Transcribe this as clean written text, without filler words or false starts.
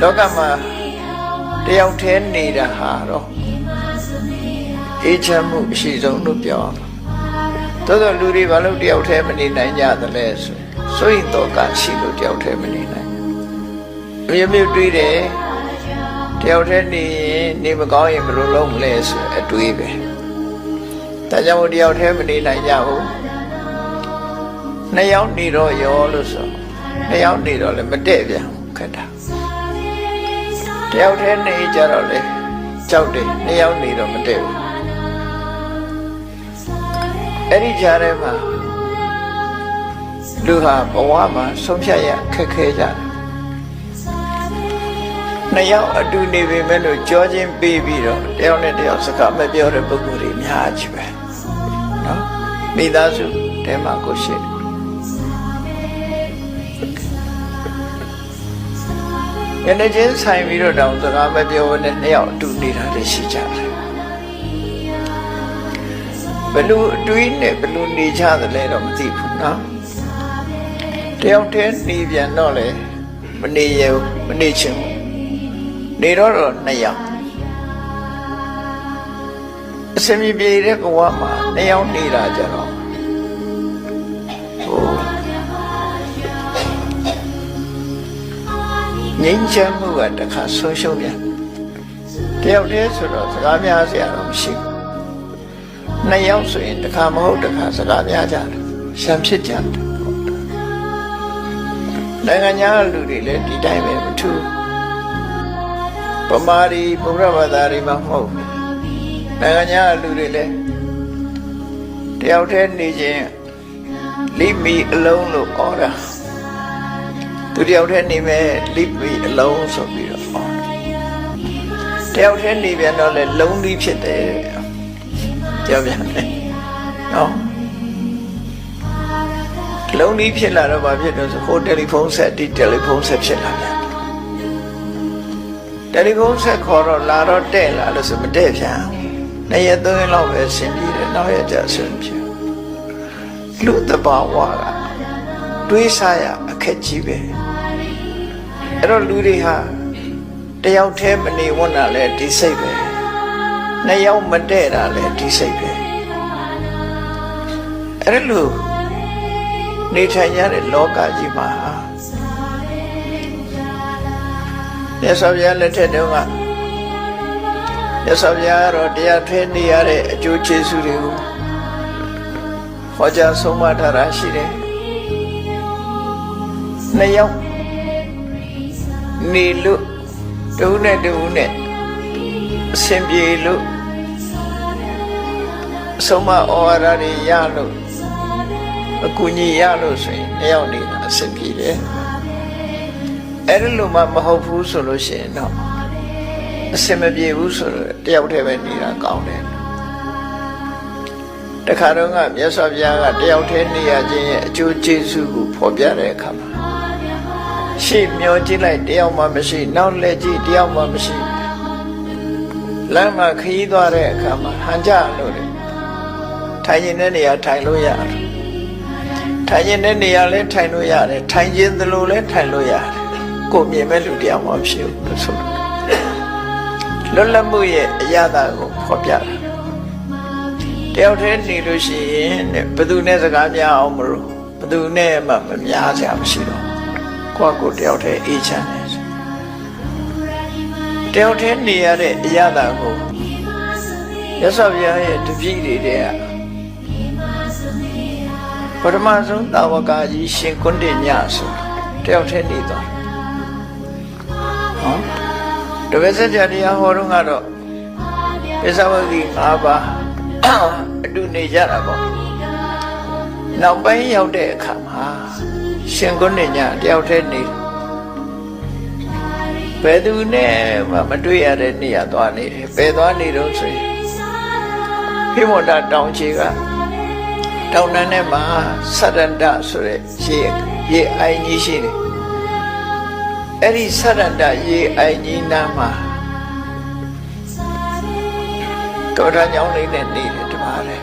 လောကမှာတယောက်တည်းနေတာဟာတော့အေးချမ်းမှုအရှိဆုံးလို့ပြောအောင်သို့သောလူတွေဘာလို့တယောက်တည်းမနေနိုင်ကြသလဲဆိုရင်တော့ကရှိလို့တယောက်တည်းမနေနိုင်မျိုးတွေးတယ်တယောက်တည်းနေရင်နေမကောင်းရင်ဘယ်လိုလုပ်မလဲဆိုအတွေးပဲဒါကြောင့်တယောက်တည်းမနေနိုင်ကြဘူးနှစ်ယောက်နေတော့ရောလို့ဆိုနှစ်ယောက်နေတော့လည်းမတည့်ပြန်ခက်တာတယောက်တည်းနေကြတော့လေကြောက်တယ်နှစ်ယောက်နေတော့မတည့်ဘူးအဲ့ဒီကြားထဲမှာလူဟာဘဝမှာဆုံးဖြတ်ရခက်ခဲကြတယ်နှစ်ယောက်အတူနေပေမဲ့လို့ကြောချင်းပေးပြီးတော့တယောက်နဲ့တယောက်စကားမပြောတဲ့ပုဂ္ဂိုလ်တွေများကြီးပဲနော်မိသားစုတဲမှာကိုရှိတယ်ညနေချင်းဆိုင်ပြီးတော့တောင်စကားမပြောဘဲနဲ့နှစ်ယောက်အတူနေတာတွေရှိကြတယ်ဘယ်လိုအတွေးနဲ့ဘယ်လိုနေကြသလဲတော့မသိဘူးနော်တယောက်တည်းနေပြန်တော့လေမနေရဘူးမနေချင်ဘူးနေတော့နှစ်ယောက်အစမီပြေတဲ့ဘဝမှာနှစ်ယောက်နေတာကြတော့ငြိမ်းချမ်းမှုကတခါဆုံးရှုံးပြန်တယောက်တည်းဆိုတော့စကားများစရာတော့မရှိဘူးနှစ်ယောက်ဆိုရင်တခါမဟုတ်တခါစကားများကြတယ်ရှမ်းဖြစ်ကြတယ်နိုင်ငံခြားလူတွေလည်းဒီတိုင်းပဲမထူးပမာရီဗုဒ္ဓဘာသာတွေမှာမဟုတ်နိုင်ငံခြားလူတွေလည်းတယောက်တည်းနေခြင်းလိမီအလုံးလို့ဟောတာသူတယောက်တည်းနေမဲ့လိမီအလုံးဆိုပြီးတော့ဟောတယောက်တည်းနေပြန်တော့လေလုံးလေးဖြစ်တယ်ပြောပြန်တယ်နော်လုံးလေးဖြစ်လာတော့ဘာဖြစ်လို့ဆိုဟိုတယ်လီဖုန်းဆက်ဒီတယ်လီဖုန်းဆက်ဖြစ်လာပြန်တယ်လီဖုန်းဆက်ခေါ်တော့လာတော့တဲ့လာလို့ဆိုမတဲ့ပြန်နှစ်ရက်သုံးရက်လောက်ပဲဆင်ပြေတယ်နောက်ရက်ကျဆင်ပြေလူတဘာဝကတွေးစားရအခက်ကြီးပဲအဲ့တော့လူတွေဟာတယောက်တည်းမနေဝန်းတာလဲဒီစိတ်ပဲနှစ်ယောက်မတဲ့တာလဲဒီစိတ်ပဲအဲ့လိုနေထိုင်ရတဲ့လောကကြီးမှာမြတ်စွာဘုရားလက်ထက်တုန်းကမြတ်စွာဘုရားကတော့တရားထွေးနေရတဲ့အကျိုးကျေးဇူးတွေကိုဟောကြားဆုံးမထားတာရှိတယ်နှစ်ယောက်နေလို့တူနဲ့တူနဲ့အဆင်ပြေလို့ဆုံးမဩဝါဒတွေရလို့အကူအညီရလို့ဆိုရင်နှစ်ယောက်နေတာအဆင်ပြေတယ်အဲ့ဒီလိုမှမဟုတ်ဘူးဆိုလို့ရှိရင်တော့အဆင်မပြေဘူးဆိုတော့တယောက်တည်းပဲနေတာကောင်းတယ်တခါတော့ကမြတ်စွာဘုရားကတယောက်တည်းနေရခြင်းရဲ့အကျိုးကျေးဇူးကိုဖော်ပြတဲ့အခါမှာရှေ့မျောကြည့်လိုက်တယောက်မှမရှိနောက်လက်ကြည့်တယောက်မှမရှိလမ်းမှာခရီးသွားတဲ့အခါမှာဟန်ကြလို့တယ်ထိုင်နေတဲ့နေရာထိုင်လို့ရတယ်ထိုင်ခြင်းတဲ့နေရာလဲထိုင်လို့ရတယ်ထိုင်ခြင်းသလိုလဲထိုင်လို့ရတယ်ကိုမြင်မဲ့လူတရားမှဖြစ်ဘူးလို့ဆိုလွတ်လပ်မှုရဲ့အရာသာကိုဖော်ပြတာတယောက်တည်းနေလို့ရှိရင်ဘယ်သူနဲ့စကားများအောင်မလို့ဘယ်သူနဲ့မှမများစရာမရှိတော့ကိုတယောက်တည်းအေးချမ်းတယ်တယောက်တည်းနေရတဲ့အရာသာကိုရသော်ဘုရားရဲ့တပည့်တွေတဲ့ပထမဆုံးတာဝကကြီးရှင်ကွန်းတင်ညဆိုတယောက်တည်းနေသွားဟောတပည့်စကြာတရားဟောတော့ကတော့ပစ္စဝဂီ၅ပါးအတူနေကြတာပေါ့နောက်ပိုင်းရောက်တဲ့အခါမှာရှင်ကွန်းတင်ညတယောက်တည်းနေဘယ်သူနဲ့မှမတွေ့ရတဲ့နေရာသွားနေတယ်ဘယ်သွားနေတော့ဆိုရင်ဟိမန္တတောင်ခြေကတောင်တန်းထဲမှာစရန္ဒဆိုတဲ့ရေအိုင်ကြီးရှိတယ်အဲ့ဒီစရန္ဒရေအိုင်ကြီးနားမှာတော်ထညောင်းလေးနဲ့နေတယ်တပါးတယ်